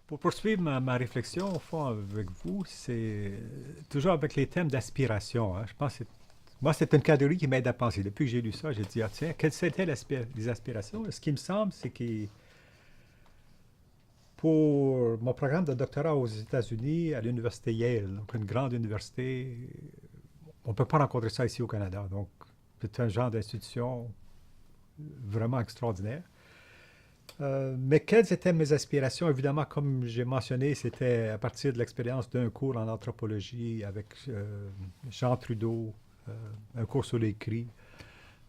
Pour poursuivre ma réflexion, au fond, avec vous, c'est toujours avec les thèmes d'aspiration. Hein. Je pense que moi, c'est une catégorie qui m'aide à penser. Depuis que j'ai lu ça, j'ai dit, ah tiens, quelles étaient les aspirations? Ce qui me semble, c'est que pour mon programme de doctorat aux États-Unis, à l'université Yale, donc une grande université, on ne peut pas rencontrer ça ici au Canada. Donc, c'est un genre d'institution vraiment extraordinaire. Mais quelles étaient mes aspirations? Évidemment, comme j'ai mentionné, c'était à partir de l'expérience d'un cours en anthropologie avec Jean Trudeau, un cours sur les cris.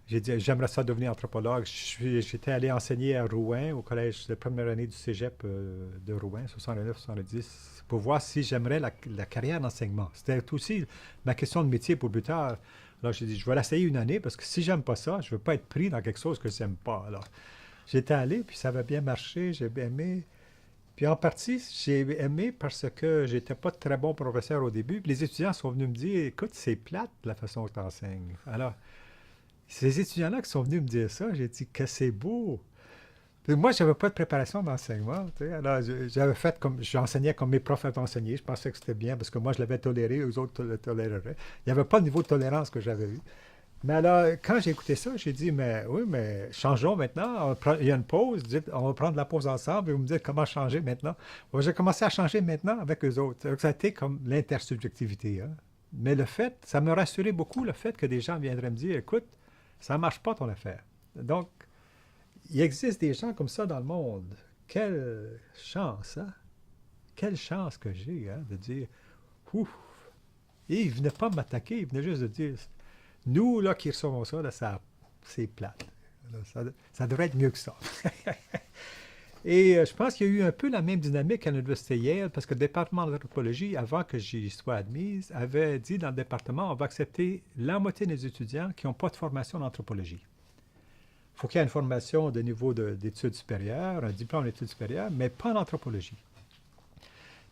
J'ai dit, j'aimerais ça devenir anthropologue. J'étais allé enseigner à Rouen, au collège de première année du cégep de Rouen, 69-70, pour voir si j'aimerais la carrière d'enseignement. C'était aussi ma question de métier pour plus tard. Alors j'ai dit, je vais l'essayer une année parce que si j'aime pas ça, je ne veux pas être pris dans quelque chose que je n'aime pas. Alors j'étais allé, puis ça avait bien marché, j'ai bien aimé. Puis en partie, j'ai aimé parce que j'étais pas de très bon professeur au début. Puis les étudiants sont venus me dire, écoute, c'est plate la façon que tu enseignes. Alors, ces étudiants-là qui sont venus me dire ça, j'ai dit que c'est beau. Puis moi, j'avais pas de préparation d'enseignement. Tu sais. Alors, j'avais fait comme j'enseignais comme mes profs avaient enseigné. Je pensais que c'était bien parce que moi, je l'avais toléré, eux autres le toléreraient. Il n'y avait pas le niveau de tolérance que j'avais eu. Mais alors, quand j'ai écouté ça, j'ai dit, mais oui, mais changeons maintenant. Il y a une pause. On va prendre la pause ensemble et vous me dites comment changer maintenant. Bon, j'ai commencé à changer maintenant avec eux autres. Donc, ça a été comme l'intersubjectivité. Hein. Mais le fait, ça me rassurait beaucoup le fait que des gens viendraient me dire, écoute, ça ne marche pas ton affaire. Donc, il existe des gens comme ça dans le monde. Quelle chance, hein? Quelle chance que j'ai hein, de dire, ouf. Et ils ne venaient pas m'attaquer, ils venaient juste de dire, nous, là, qui recevons ça, là, c'est plate. Là, ça devrait être mieux que ça. Et je pense qu'il y a eu un peu la même dynamique à l'Université Yale, parce que le département d'anthropologie, avant que j'y sois admise, avait dit dans le département, on va accepter la moitié des étudiants qui n'ont pas de formation en anthropologie. Il faut qu'il y ait une formation de niveau d'études supérieures, un diplôme d'études supérieures, mais pas en anthropologie.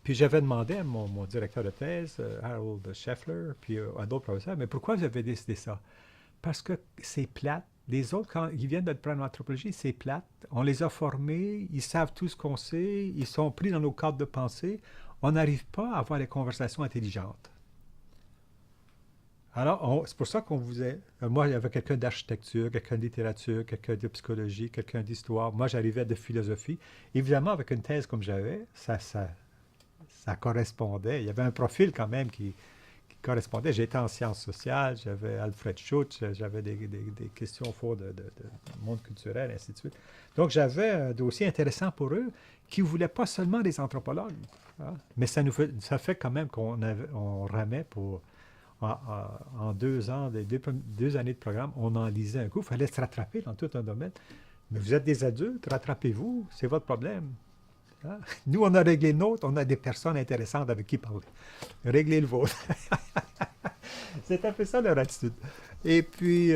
Puis j'avais demandé à mon directeur de thèse, Harold Scheffler, puis à d'autres professeurs, mais pourquoi vous avez décidé ça? Parce que c'est plate. Les autres, quand ils viennent de prendre l'anthropologie, c'est plate. On les a formés, ils savent tout ce qu'on sait, ils sont pris dans nos cadres de pensée. On n'arrive pas à avoir des conversations intelligentes. Alors, c'est pour ça qu'on vous est. Moi, il y avait quelqu'un d'architecture, quelqu'un de littérature, quelqu'un de psychologie, quelqu'un d'histoire. Moi, j'arrivais de philosophie. Évidemment, avec une thèse comme j'avais, ça correspondait. Il y avait un profil quand même qui correspondait. J'étais en sciences sociales, j'avais Alfred Schutz, j'avais des questions autour de monde culturel, et ainsi de suite. Donc, j'avais un dossier intéressant pour eux qui ne voulaient pas seulement des anthropologues. Hein, mais ça fait quand même on ramait pour en 2 ans, deux années de programme, on en lisait un coup. Il fallait se rattraper dans tout un domaine. Mais vous êtes des adultes, rattrapez-vous, c'est votre problème. Hein? Nous, on a réglé le nôtre, on a des personnes intéressantes avec qui parler. Réglez le vôtre. C'est un peu ça leur attitude. Et puis,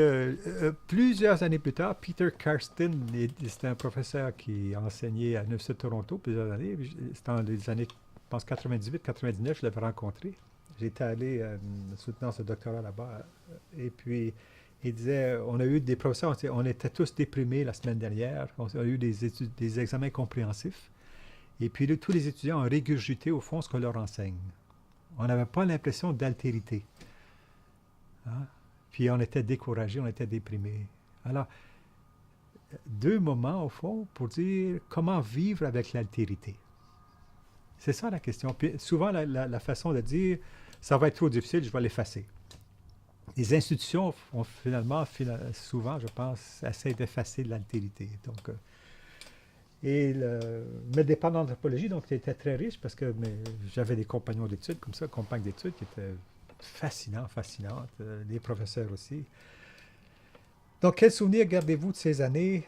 plusieurs années plus tard, Peter Karsten, c'était un professeur qui enseignait à l'Université de Toronto plusieurs années. C'était dans les années, je pense, 98-99, je l'avais rencontré. J'étais allé soutenir ce doctorat là-bas. Et puis, il disait, on a eu des professeurs, on était tous déprimés la semaine dernière. On a eu des examens compréhensifs. Et puis, tous les étudiants ont régurgité, au fond, ce qu'on leur enseigne. On n'avait pas l'impression d'altérité. Hein? Puis, on était découragés, on était déprimés. Alors, 2 moments, au fond, pour dire comment vivre avec l'altérité. C'est ça la question. Puis, souvent, la façon de dire, ça va être trop difficile, je vais l'effacer. Les institutions, finalement, souvent, je pense, essaient d'effacer l'altérité. Donc, mes départs d'anthropologie, donc, étaient très riches parce que j'avais des compagnons d'études comme ça, compagnes d'études qui étaient fascinantes, les professeurs aussi. Donc, quel souvenir gardez-vous de ces années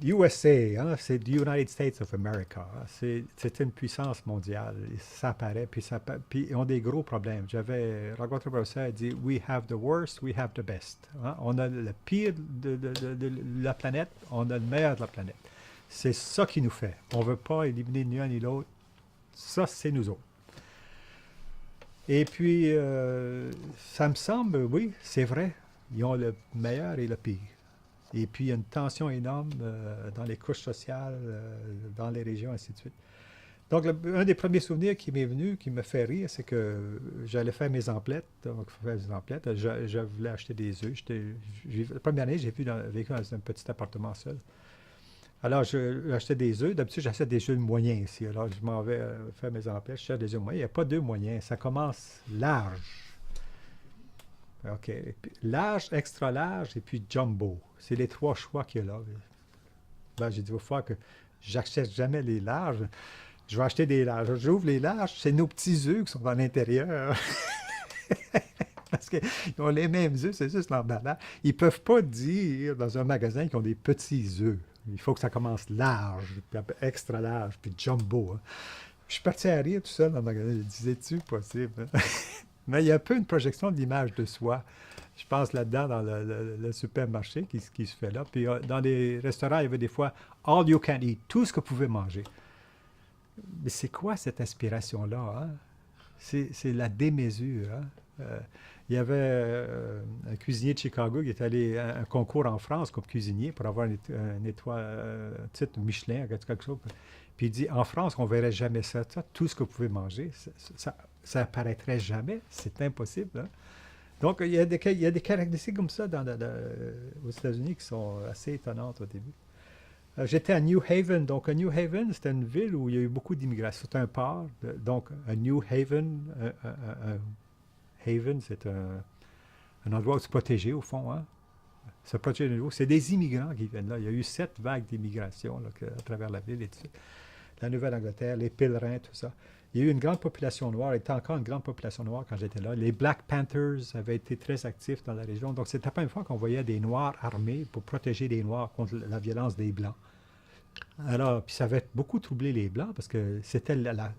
USA, hein, c'est the United States of America. Hein, c'est une puissance mondiale. Ça apparaît, puis ils ont des gros problèmes. J'avais rencontré un professeur, il dit We have the worst, we have the best. Hein. On a le pire de la planète, on a le meilleur de la planète. C'est ça qui nous fait. On ne veut pas éliminer ni un ni l'autre. Ça, c'est nous autres. Et puis, ça me semble, oui, c'est vrai. Ils ont le meilleur et le pire. Et puis, il y a une tension énorme dans les couches sociales, dans les régions, ainsi de suite. Donc, un des premiers souvenirs qui m'est venu, qui me fait rire, c'est que j'allais faire mes emplettes. Donc, faire mes emplettes, je voulais acheter des œufs. La première année, j'ai vécu dans un petit appartement seul. Alors, j'achetais des œufs. D'habitude, j'achète des œufs moyens ici. Alors, je m'en vais faire mes emplettes. Je cherche des œufs moyens. Il n'y a pas d'œufs moyens. Ça commence large. OK. Large, extra large et puis jumbo. C'est les trois choix qu'il y a là. Ben, j'ai dit, il va falloir que j'achète jamais les larges. Je vais acheter des larges. J'ouvre les larges, c'est nos petits œufs qui sont à l'intérieur. Parce qu'ils ont les mêmes œufs, c'est juste l'emballage. Ils ne peuvent pas dire dans un magasin qu'ils ont des petits œufs. Il faut que ça commence large, puis extra large, puis jumbo. Hein. Je suis parti à rire tout seul dans le magasin. Je disais-tu possible? Mais il y a un peu une projection de l'image de soi. Je pense là-dedans dans le supermarché qui se fait là. Puis dans les restaurants, il y avait des fois all you can eat, tout ce que vous pouvez manger. Mais c'est quoi cette inspiration-là? Hein? C'est la démesure. Hein? Il y avait un cuisinier de Chicago qui est allé à un concours en France comme cuisinier pour avoir une étoile, un titre Michelin, quelque chose. Puis il dit, en France, on ne verrait jamais ça. Tout ce que vous pouvez manger, ça apparaîtrait jamais. C'est impossible. Hein? Donc, il y a des caractéristiques comme ça aux États-Unis qui sont assez étonnantes au début. J'étais à New Haven. Donc, à New Haven, c'était une ville où il y a eu beaucoup d'immigration. C'est un port. Donc, à New Haven, Haven, c'est un endroit où se protéger, au fond. Hein? Se protéger de nouveau. C'est des immigrants qui viennent là. Il y a eu 7 vagues d'immigration à travers la ville et tout ça. La Nouvelle-Angleterre, les pèlerins, tout ça. Il y a eu une grande population noire. Il y était encore une grande population noire quand j'étais là. Les Black Panthers avaient été très actifs dans la région. Donc, c'était la première fois qu'on voyait des Noirs armés pour protéger les Noirs contre la violence des Blancs. Alors, puis ça avait beaucoup troublé les Blancs parce que c'était la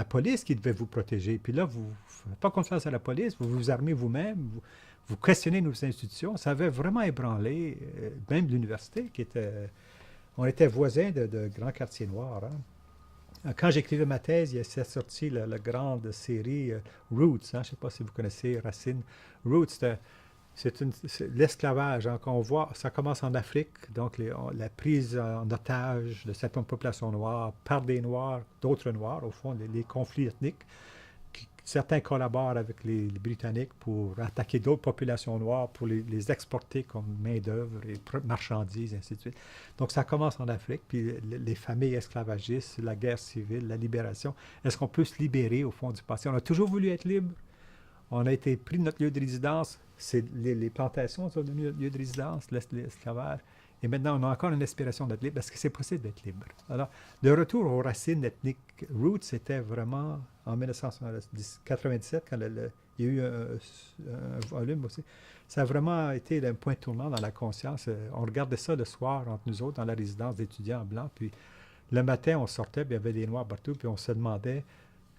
police qui devait vous protéger. Puis là, vous ne faites pas confiance à la police, vous vous armez vous-même, vous questionnez nos institutions. Ça avait vraiment ébranlé même l'université qui était... On était voisins de grands quartiers noirs. Hein. Quand j'écrivais ma thèse, il s'est sorti la grande série Roots. Hein, je ne sais pas si vous connaissez Racine. Roots, c'est l'esclavage. Hein, qu'on voit, ça commence en Afrique, donc la prise en otage de certaines populations noires par des Noirs, d'autres Noirs, au fond, les conflits ethniques. Certains collaborent avec les Britanniques pour attaquer d'autres populations noires, pour les exporter comme main-d'œuvre et marchandises, ainsi de suite. Donc, ça commence en Afrique, puis les familles esclavagistes, la guerre civile, la libération. Est-ce qu'on peut se libérer, au fond, du passé? On a toujours voulu être libre. On a été pris de notre lieu de résidence. Les plantations sont devenues notre lieu de résidence, l'esclavage. Et maintenant, on a encore une aspiration d'être libre. Est-ce que c'est possible d'être libre? Alors, le retour aux racines ethniques, Roots, c'était vraiment en 1997, quand il y a eu un volume aussi. Ça a vraiment été un point tournant dans la conscience. On regardait ça le soir entre nous autres dans la résidence d'étudiants blancs. Puis le matin, on sortait, puis il y avait des Noirs partout, puis on se demandait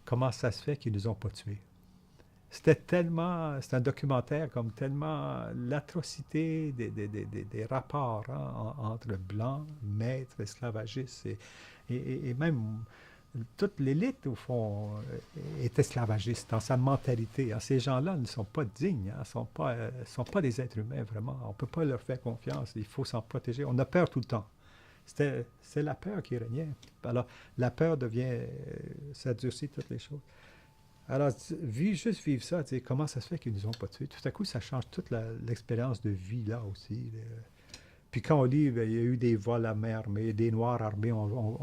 comment ça se fait qu'ils ne nous ont pas tués. C'est un documentaire comme tellement l'atrocité des rapports hein, entre blancs, maîtres, esclavagistes et même toute l'élite, au fond, est esclavagiste dans sa mentalité. Hein. Ces gens-là ne sont pas dignes, ne sont pas des êtres humains, vraiment. On ne peut pas leur faire confiance, il faut s'en protéger. On a peur tout le temps. C'est la peur qui régnait. Alors, la peur ça durcit toutes les choses. Alors, juste vivre ça, comment ça se fait qu'ils ne nous ont pas tués? Tout à coup, ça change toute l'expérience de vie là aussi. Puis quand on lit, il y a eu des vols à main armée, des Noirs armés,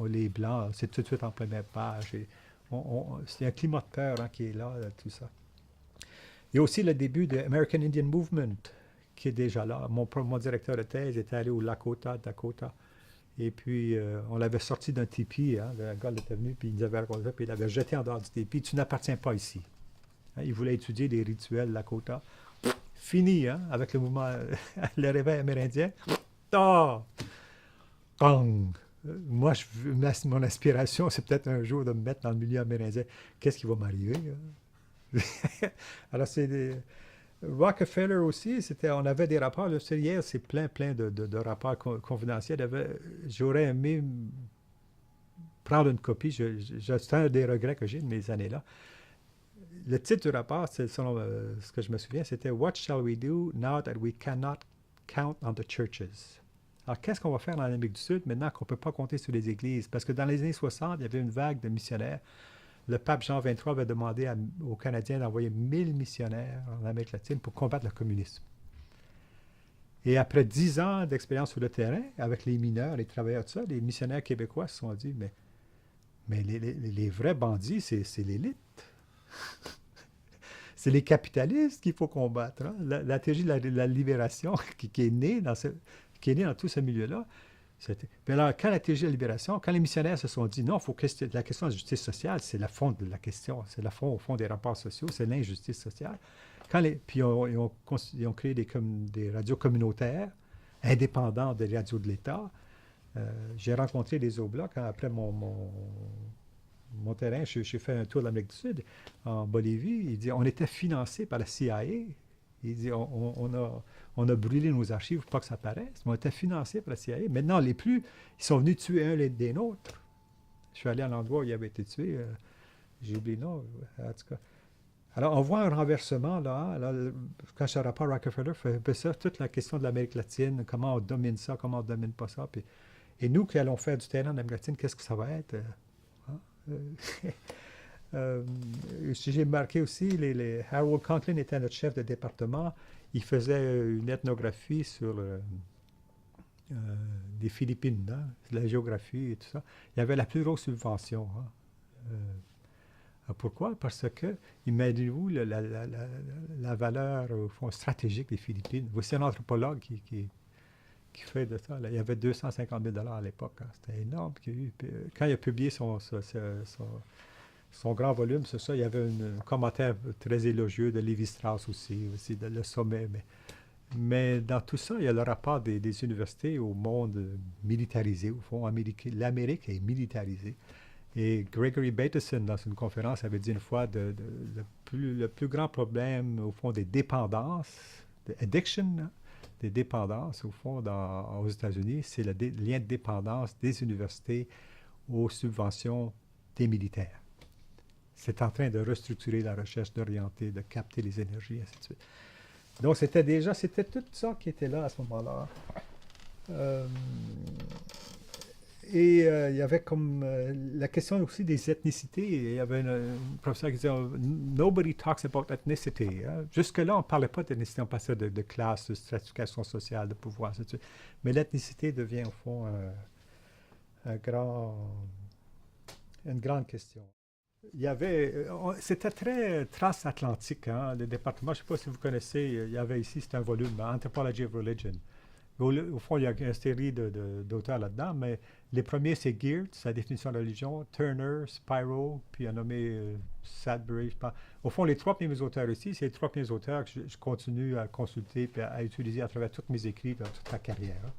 les Blancs, c'est tout de suite en première page. C'est un climat de peur hein, qui est là, tout ça. Il y a aussi le début de l'American Indian Movement qui est déjà là. Mon directeur de thèse était allé au Lakota, Dakota. Et puis, on l'avait sorti d'un tipi. Hein, le gars était venu, puis il nous avait raconté ça, puis il l'avait jeté en dehors du tipi. Tu n'appartiens pas ici. Hein, il voulait étudier les rituels Lakota. Fini, hein, avec le mouvement, le réveil amérindien. Ah! Bang! Moi, mon inspiration, c'est peut-être un jour de me mettre dans le milieu amérindien. Qu'est-ce qui va m'arriver, hein? Alors, Rockefeller aussi, on avait des rapports. Le hier, c'est plein de rapports confidentiels. J'aurais aimé prendre une copie. C'est un des regrets que j'ai de mes années-là. Le titre du rapport, selon ce que je me souviens, c'était What shall we do now that we cannot count on the churches? Alors, qu'est-ce qu'on va faire dans l'Amérique du Sud maintenant qu'on ne peut pas compter sur les églises? Parce que dans les années 60, il y avait une vague de missionnaires. Le pape Jean XXIII avait demandé aux Canadiens d'envoyer 1000 missionnaires en Amérique latine pour combattre le communisme. Et après 10 ans d'expérience sur le terrain, avec les mineurs, les travailleurs, tout ça, les missionnaires québécois se sont dit, mais les vrais bandits, c'est l'élite. C'est les capitalistes qu'il faut combattre. Hein. La théorie de la libération qui est née qui est née dans tout ce milieu-là. Mais alors, quand la théorie de la libération, quand les missionnaires se sont dit non, faut que la question de la justice sociale, c'est la fond de la question, c'est la fond, au fond des rapports sociaux, c'est l'injustice sociale. Puis ils ont créé des radios communautaires, indépendantes des radios de l'État. J'ai rencontré les Oblocs après mon terrain, j'ai fait un tour de l'Amérique du Sud, en Bolivie. Il dit on était financé par la CIA. Il dit on a brûlé nos archives pour pas que ça paraisse, mais on était financé par la CIA. Maintenant, ils sont venus tuer un des nôtres. Je suis allé à l'endroit où il avait été tué. J'ai oublié le nom, en tout cas. Alors, on voit un renversement, là. Hein. Alors, quand ce rapport Rockefeller fait ça, toute la question de l'Amérique latine, comment on domine ça, comment on ne domine pas ça. Et nous qui allons faire du terrain en Amérique latine, qu'est-ce que ça va être? Hein? Euh, j'ai marqué aussi, Harold Conklin était notre chef de département. Il faisait une ethnographie sur les Philippines, hein, la géographie et tout ça. Il y avait la plus grosse subvention. Hein. Pourquoi? Parce que, imaginez-vous la valeur au fond, stratégique des Philippines. Voici un anthropologue qui fait de ça. Là. Il y avait 250 000 $ à l'époque. Hein. C'était énorme. Quand il a publié son grand volume, c'est ça, il y avait un commentaire très élogieux de Lévi-Strauss aussi de le sommet. Mais dans tout ça, il y a le rapport des universités au monde militarisé. Au fond, l'Amérique est militarisée. Et Gregory Bateson, dans une conférence, avait dit une fois le plus grand problème, au fond, des dépendances, addiction, hein, des dépendances, au fond, aux États-Unis, c'est le lien de dépendance des universités aux subventions des militaires. C'est en train de restructurer la recherche, d'orienter, de capter les énergies, ainsi de suite. Donc, c'était tout ça qui était là à ce moment-là. Il y avait comme la question aussi des ethnicités. Il y avait un professeur qui disait Nobody talks about ethnicity. Hein. Jusque-là, on ne parlait pas d'ethnicité, on parlait de classe, de stratification sociale, de pouvoir, ainsi de suite. Mais l'ethnicité devient, au fond, une grande question. C'était très transatlantique, hein, le département. Je ne sais pas si vous connaissez, il y avait ici, c'est un volume, Anthropology of Religion. Au fond, il y a une série d'auteurs là-dedans, mais les premiers, c'est Geert, sa définition de la religion, Turner, Spiro, puis il a nommé Sadbury. Au fond, les 3 premiers auteurs ici, c'est les 3 premiers auteurs que je continue à consulter et à utiliser à travers tous mes écrits dans toute ma carrière. Hein.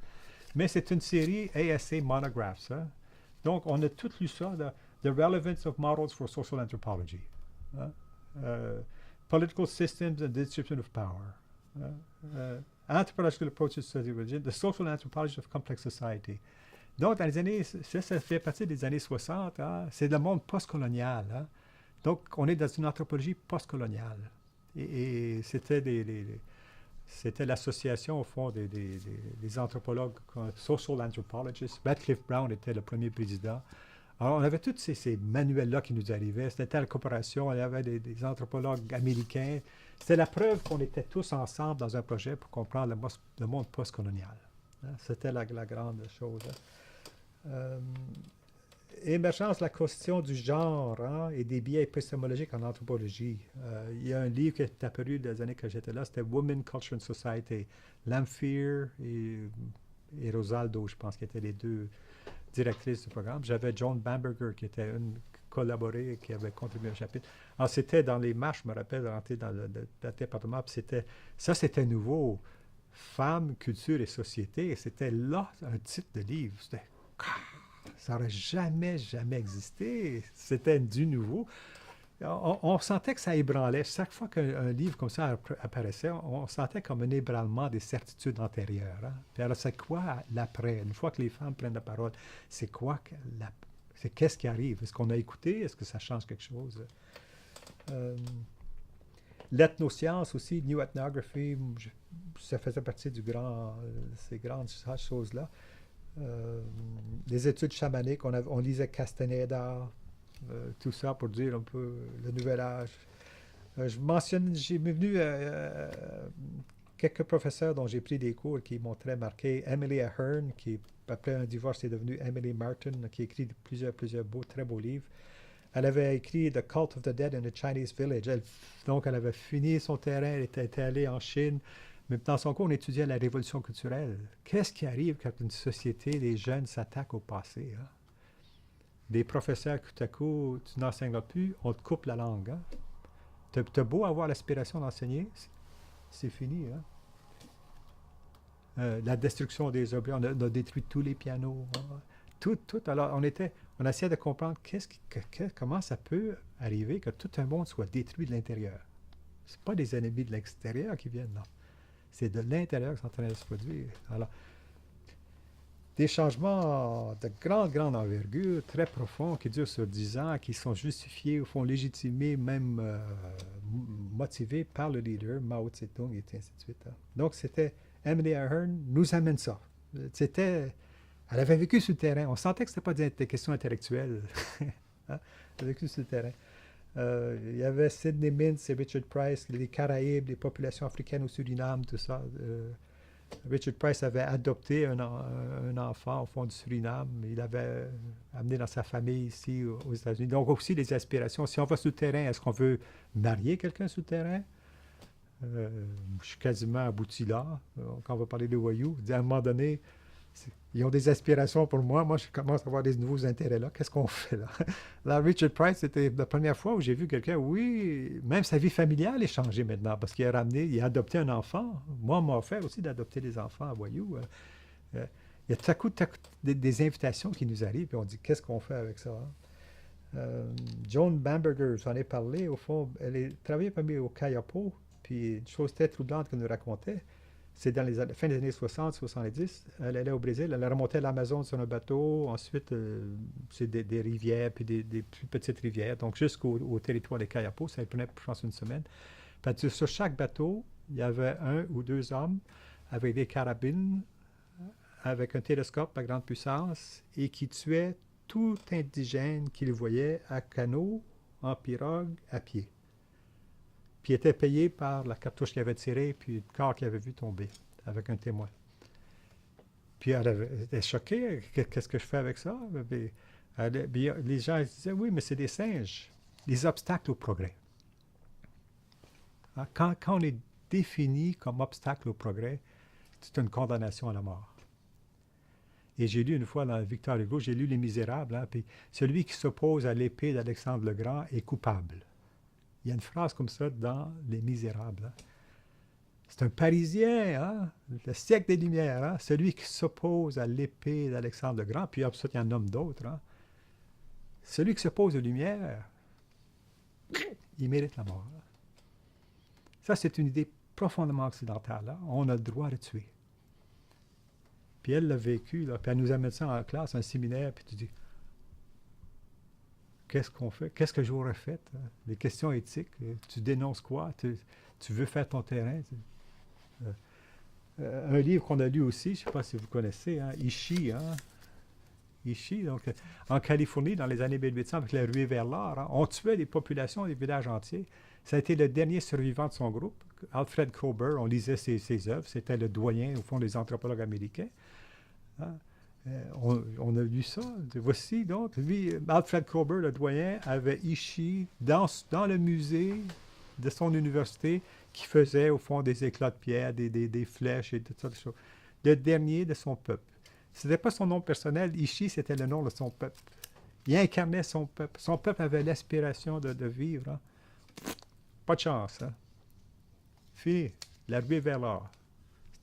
Mais c'est une série ASA Monographs. Hein. Donc, on a tout lu ça. The Relevance of Models for Social Anthropology. Hein? Political Systems and Distribution of Power. Hein? Anthropological Approaches to Study of Religion. The Social Anthropology of Complex Society. Donc, dans les années, ça fait partie des années 60. Hein? C'est le monde postcolonial. Hein? Donc, on est dans une anthropologie postcoloniale. Et c'était l'association, au fond, des anthropologues, social anthropologists. Radcliffe Brown était le premier président. Alors, on avait tous ces manuels-là qui nous arrivaient. C'était la coopération, il y avait des anthropologues américains. C'était la preuve qu'on était tous ensemble dans un projet pour comprendre le monde postcolonial. Hein? C'était la grande chose. Hein? Émergence de la question du genre hein, et des biais épistémologiques en anthropologie. Il y a un livre qui est apparu dans les années que j'étais là, c'était Women, Culture and Society. Lamphere et Rosaldo, je pense, qui étaient les 2 directrices du programme. J'avais Joan Bamberger qui était une collaborée et qui avait contribué au chapitre. Alors, c'était dans les marches, je me rappelle, rentrer dans le département, puis c'était nouveau. Femmes, culture et société, et c'était là un titre de livre. C'était, ça n'aurait jamais, jamais existé. C'était du nouveau. On sentait que ça ébranlait. Chaque fois qu'un livre comme ça apparaissait, on sentait comme un ébranlement des certitudes antérieures. Hein. Puis alors, c'est quoi l'après? Une fois que les femmes prennent la parole, c'est quoi c'est qu'est-ce qui arrive? Est-ce qu'on a écouté? Est-ce que ça change quelque chose? Euh, L'ethnociencia aussi, New Ethnography, ça faisait partie ces grandes choses-là. Les études chamaniques, on lisait Castaneda, tout ça pour dire un peu le nouvel âge. Je mentionne, j'ai venu quelques professeurs dont j'ai pris des cours qui m'ont très marqué. Emily Ahern, qui après un divorce est devenue Emily Martin, qui a écrit plusieurs très beaux livres. Elle avait écrit The Cult of the Dead in a Chinese Village. Donc, elle avait fini son terrain, elle était allée en Chine. Mais dans son cours, on étudiait la révolution culturelle. Qu'est-ce qui arrive quand une société, les jeunes s'attaquent au passé? Hein? Des professeurs, tout à coup, tu n'enseignes plus, on te coupe la langue. Hein? T'as beau avoir l'aspiration d'enseigner, c'est fini. Hein? La destruction des objets, on a détruit tous les pianos. Hein? Tout. Alors, on essayait de comprendre comment ça peut arriver que tout un monde soit détruit de l'intérieur. C'est pas des ennemis de l'extérieur qui viennent, non. C'est de l'intérieur qui sont en train de se produire. Alors, des changements de grande envergure, très profonds, qui durent sur 10 ans, qui sont justifiés, au fond légitimés, même motivés par le leader, Mao Tse-tung, et ainsi de suite. Hein. Donc, c'était Emily Ahern nous amène ça. Elle avait vécu sur le terrain. On sentait que ce n'était pas des questions intellectuelles. Hein? Elle avait vécu sur le terrain. Il y avait Sidney Mintz et Richard Price, les Caraïbes, les populations africaines au Suriname, tout ça. Richard Price avait adopté un enfant au fond du Suriname. Il l'avait amené dans sa famille ici aux États-Unis. Donc aussi les aspirations. Si on va sur le terrain, est-ce qu'on veut marier quelqu'un sur le terrain? Je suis quasiment abouti là. Quand on va parler des voyous, à un moment donné, ils ont des aspirations pour moi. Moi, je commence à avoir des nouveaux intérêts là. Qu'est-ce qu'on fait là? Là, Richard Price, c'était la première fois où j'ai vu quelqu'un, oui, même sa vie familiale est changée maintenant parce qu'il il a adopté un enfant. Moi, on m'a offert aussi d'adopter des enfants à Voyou. Il y a tout à coup des invitations qui nous arrivent et on dit, qu'est-ce qu'on fait avec ça? Joan Bamberger, j'en ai parlé, au fond, elle travaillait parmi au Kayapo, puis une chose très troublante qu'elle nous racontait, c'est dans la fin des années 60, 70. Elle allait au Brésil, elle remontait l'Amazon sur un bateau. Ensuite, c'est des rivières, puis des plus petites rivières. Donc, jusqu'au territoire des Kayapo, ça prenait, je pense, une semaine. Puis, sur chaque bateau, il y avait un ou deux hommes avec des carabines, avec un télescope à grande puissance, et qui tuaient tout indigène qu'ils voyaient à canot, en pirogue, à pied. Puis il était payé par la cartouche qu'il avait tirée, puis le corps qu'il avait vu tomber, avec un témoin. Puis elle était choquée. Qu'est-ce que je fais avec ça? Les gens disaient, oui, mais c'est des singes. Des obstacles au progrès. Hein? Quand on est défini comme obstacle au progrès, c'est une condamnation à la mort. Et j'ai lu une fois dans Victor Hugo, j'ai lu Les Misérables, hein, puis celui qui s'oppose à l'épée d'Alexandre le Grand est coupable. Il y a une phrase comme ça dans Les Misérables. Hein. C'est un Parisien, hein? Le siècle des Lumières, hein? Celui qui s'oppose à l'épée d'Alexandre le Grand, puis ensuite il y en nomme d'autres. Hein? Celui qui s'oppose aux Lumières, il mérite la mort. Hein? Ça, c'est une idée profondément occidentale. Hein? On a le droit de tuer. Puis elle l'a vécu, là, puis elle nous amène ça en classe, un séminaire, puis tu dis, qu'est-ce qu'on fait? Qu'est-ce que j'aurais fait? Hein? Les questions éthiques, tu dénonces quoi? Tu veux faire ton terrain? Un livre qu'on a lu aussi, je ne sais pas si vous connaissez, hein, Ishii. Hein? Ishii, donc, en Californie, dans les années 1800, avec la ruée vers l'or, hein, on tuait des populations, des villages entiers. Ça a été le dernier survivant de son groupe, Alfred Kober. On lisait ses œuvres. C'était le doyen, au fond, des anthropologues américains. Hein? On a lu ça. Voici donc, lui, Alfred Kober, le doyen, avait Ishii dans le musée de son université qui faisait au fond des éclats de pierre, des flèches et toutes sortes de choses. Le dernier de son peuple. Ce n'était pas son nom personnel, Ishii, c'était le nom de son peuple. Il incarnait son peuple. Son peuple avait l'aspiration de vivre. Hein. Pas de chance. Hein. Fini. La ruée vers l'or.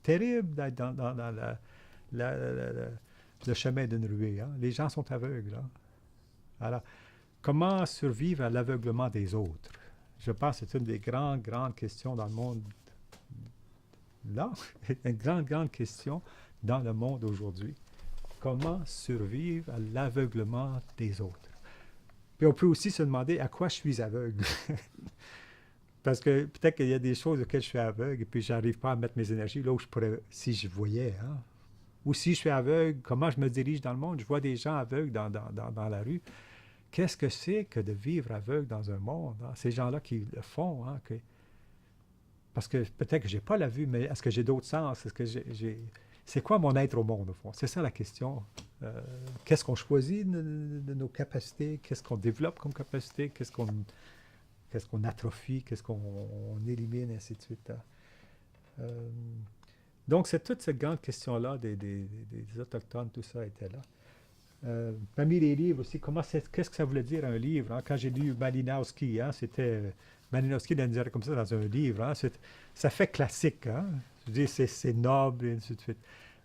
terrible d'être le chemin d'une ruée. Hein. Les gens sont aveugles. Hein. Alors, comment survivre à l'aveuglement des autres? Je pense que c'est une des grandes questions dans le monde. Là, une grande question dans le monde aujourd'hui. Comment survivre à l'aveuglement des autres? Puis on peut aussi se demander à quoi je suis aveugle. Parce que peut-être qu'il y a des choses auxquelles je suis aveugle et puis je n'arrive pas à mettre mes énergies là où je pourrais, si je voyais. Hein? Ou si je suis aveugle, comment je me dirige dans le monde? Je vois des gens aveugles dans la rue. Qu'est-ce que c'est que de vivre aveugle dans un monde? Hein? Ces gens-là qui le font. Hein? Parce que peut-être que je n'ai pas la vue, mais est-ce que j'ai d'autres sens? Est-ce que c'est quoi mon être au monde, au fond? C'est ça la question. Qu'est-ce qu'on choisit de nos capacités? Qu'est-ce qu'on développe comme capacité? Qu'est-ce qu'on atrophie? Qu'est-ce qu'on élimine? Et ainsi de suite. Hein? Donc, c'est toute cette grande question-là des Autochtones, tout ça était là. Parmi les livres aussi, qu'est-ce que ça voulait dire un livre? Hein? Quand j'ai lu Malinowski, hein, c'était Malinowski nous dirait comme ça dans un livre. Hein? Ça fait classique. Hein? Je dis, c'est noble et ainsi de suite.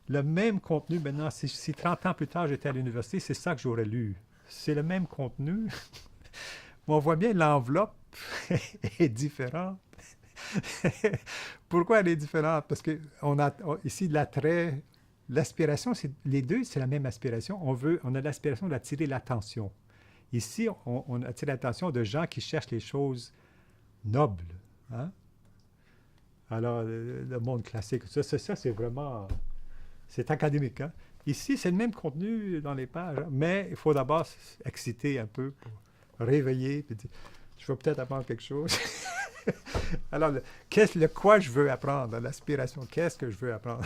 Le même contenu, maintenant, si 30 ans plus tard j'étais à l'université, c'est ça que j'aurais lu. C'est le même contenu. Mais on voit bien l'enveloppe est différente. Pourquoi elle est différente? Parce que ici, l'attrait, l'aspiration, les deux, c'est la même aspiration. On a l'aspiration d'attirer l'attention. Ici, on attire l'attention de gens qui cherchent les choses nobles. Hein? Alors, le monde classique, ça c'est vraiment... C'est académique. Hein? Ici, c'est le même contenu dans les pages, hein? Mais il faut d'abord exciter un peu pour réveiller, puis dire, je vais peut-être apprendre quelque chose. Alors, quoi je veux apprendre, l'aspiration, qu'est-ce que je veux apprendre?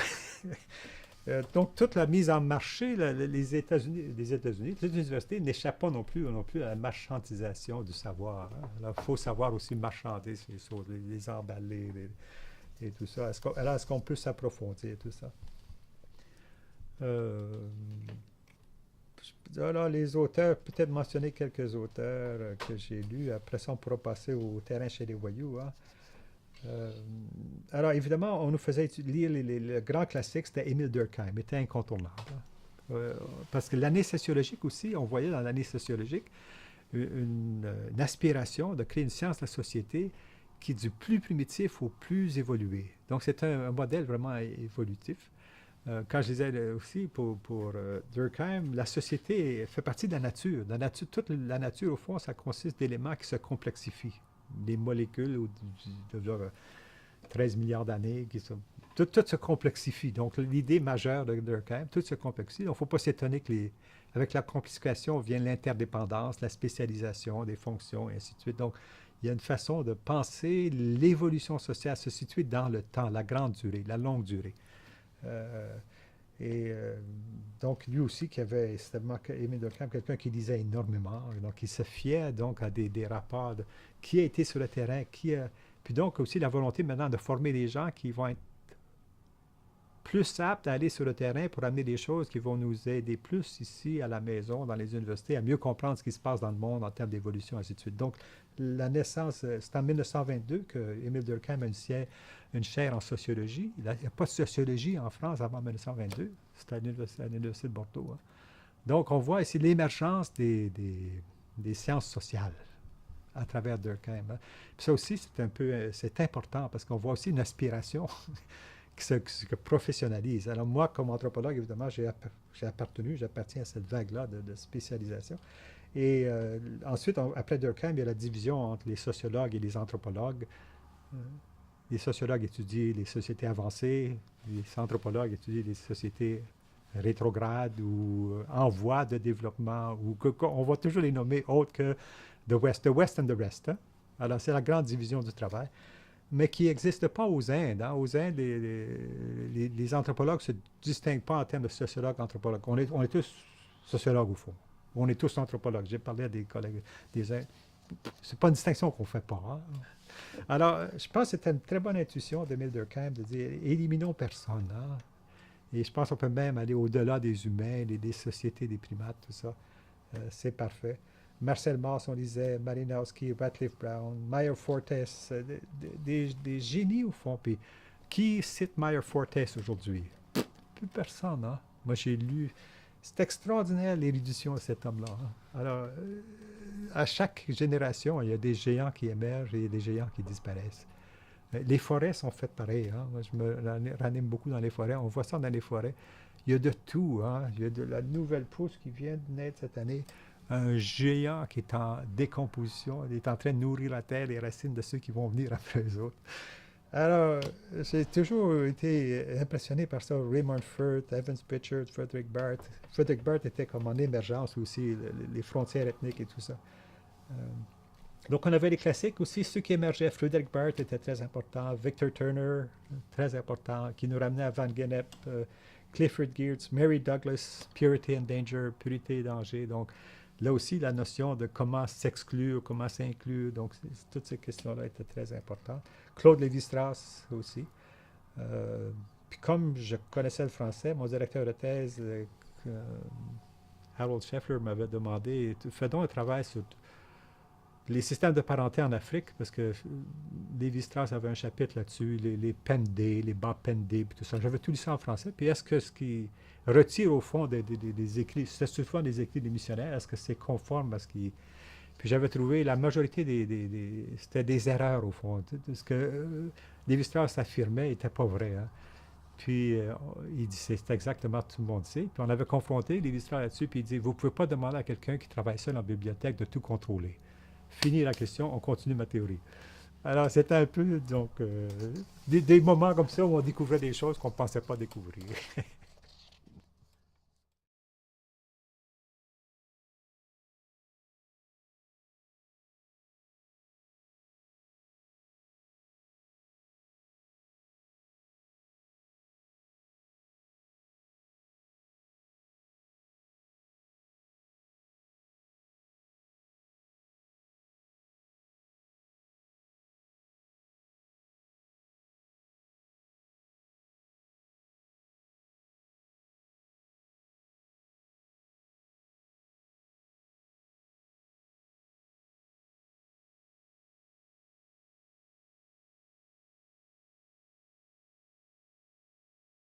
Donc, toute la mise en marché, les États-Unis, les universités n'échappent pas non plus à la marchandisation du savoir. Hein? Alors, il faut savoir aussi marchander ces choses, les emballer et tout ça. Est-ce qu'on peut s'approfondir tout ça? Alors, les auteurs, peut-être mentionner quelques auteurs que j'ai lus. Après ça, on pourra passer au terrain chez les voyous. Hein? Alors, évidemment, on nous faisait lire le grand classique, c'était Émile Durkheim, était incontournable. Hein? Parce que l'année sociologique aussi, on voyait dans l'année sociologique une aspiration de créer une science de la société qui est du plus primitif au plus évolué. Donc, c'est un modèle vraiment évolutif. Quand je disais aussi pour Durkheim, la société fait partie de la nature. Toute la nature, au fond, ça consiste d'éléments qui se complexifient. Les molécules de 13 milliards d'années, tout se complexifie. Donc, l'idée majeure de Durkheim, tout se complexifie. Donc, il ne faut pas s'étonner avec la complexification vient l'interdépendance, la spécialisation des fonctions, et ainsi de suite. Donc, il y a une façon de penser l'évolution sociale se situer dans le temps, la grande durée, la longue durée. Donc, lui aussi, c'était Émile Durkheim, quelqu'un qui lisait énormément, donc il se fiait donc à des rapports qui a été sur le terrain, puis donc aussi la volonté maintenant de former des gens qui vont être plus aptes à aller sur le terrain pour amener des choses qui vont nous aider plus ici à la maison, dans les universités, à mieux comprendre ce qui se passe dans le monde en termes d'évolution, ainsi de suite. Donc, la naissance, c'est en 1922 que Émile Durkheim a une chaire en sociologie. Il n'y a pas de sociologie en France avant 1922. C'était à l'Université de Bordeaux. Hein. Donc, on voit ici l'émergence des sciences sociales à travers Durkheim. Hein. Puis ça aussi, c'est important parce qu'on voit aussi une aspiration qui se professionnalise. Alors moi, comme anthropologue, évidemment, j'appartiens à cette vague-là de spécialisation. Et ensuite, après Durkheim, il y a la division entre les sociologues et les anthropologues. Les sociologues étudient les sociétés avancées, les anthropologues étudient les sociétés rétrogrades ou en voie de développement, on va toujours les nommer autres que the West and the rest. Hein? Alors, c'est la grande division du travail, mais qui n'existe pas aux Indes. Hein? Aux Indes, les anthropologues ne se distinguent pas en termes de sociologues, anthropologues. On est tous sociologues, au fond. On est tous anthropologues. J'ai parlé à des collègues des Indes. C'est pas une distinction qu'on ne fait pas. Hein? Alors, je pense que c'était une très bonne intuition d'Émile Durkheim de dire éliminons personne. Hein? Et je pense qu'on peut même aller au-delà des humains, des sociétés, des primates, tout ça. C'est parfait. Marcel Mauss, on lisait Malinowski, Radcliffe Brown, Meyer Fortes, des génies au fond. Puis Qui cite Meyer Fortes aujourd'hui? Plus personne, hein? Moi, j'ai lu. C'est extraordinaire l'érudition de cet homme-là, hein. Alors, à chaque génération, il y a des géants qui émergent et il y a des géants qui disparaissent. Les forêts sont faites pareil, hein. Moi, je me ranime beaucoup dans les forêts. On voit ça dans les forêts. Il y a de tout, hein. Il y a de la nouvelle pousse qui vient de naître cette année. Un géant qui est en décomposition. Il est en train de nourrir la terre, les racines de ceux qui vont venir après eux autres. Alors, j'ai toujours été impressionné par ça. Raymond Firth, Evans Pritchard, Frederick Barth. Frederick Barth était comme en émergence aussi, les frontières ethniques et tout ça. Euh, donc, on avait les classiques aussi, ceux qui émergeaient. Frederick Barth était très important, Victor Turner, très important, qui nous ramenait à Van Gennep, Clifford Geertz, Mary Douglas, Purity and Danger, Purité et Danger. Donc, là aussi, la notion de comment s'exclure, comment s'inclure, donc toutes ces questions-là étaient très importantes. Claude Lévi-Strauss aussi. Puis comme je connaissais le français, mon directeur de thèse, Harold Scheffler, m'avait demandé, fais donc un travail sur les systèmes de parenté en Afrique, parce que Lévi-Strauss avait un chapitre là-dessus, les pendés, les bas pendés, puis tout ça. J'avais tout lu ça en français. Puis est-ce que ce qui retire au fond des écrits, c'est souvent des écrits des missionnaires, est-ce que c'est conforme à ce qui... Puis j'avais trouvé la majorité c'était des erreurs au fond. Ce que Lévi-Strauss affirmait n'était pas vrai, hein. Puis il dit, c'est exactement tout le monde sait. Puis on avait confronté Lévi-Strauss là-dessus, puis il dit, vous ne pouvez pas demander à quelqu'un qui travaille seul en bibliothèque de tout contrôler. Fini la question, on continue ma théorie. Alors, c'était un peu, donc, des moments comme ça où on découvrait des choses qu'on ne pensait pas découvrir.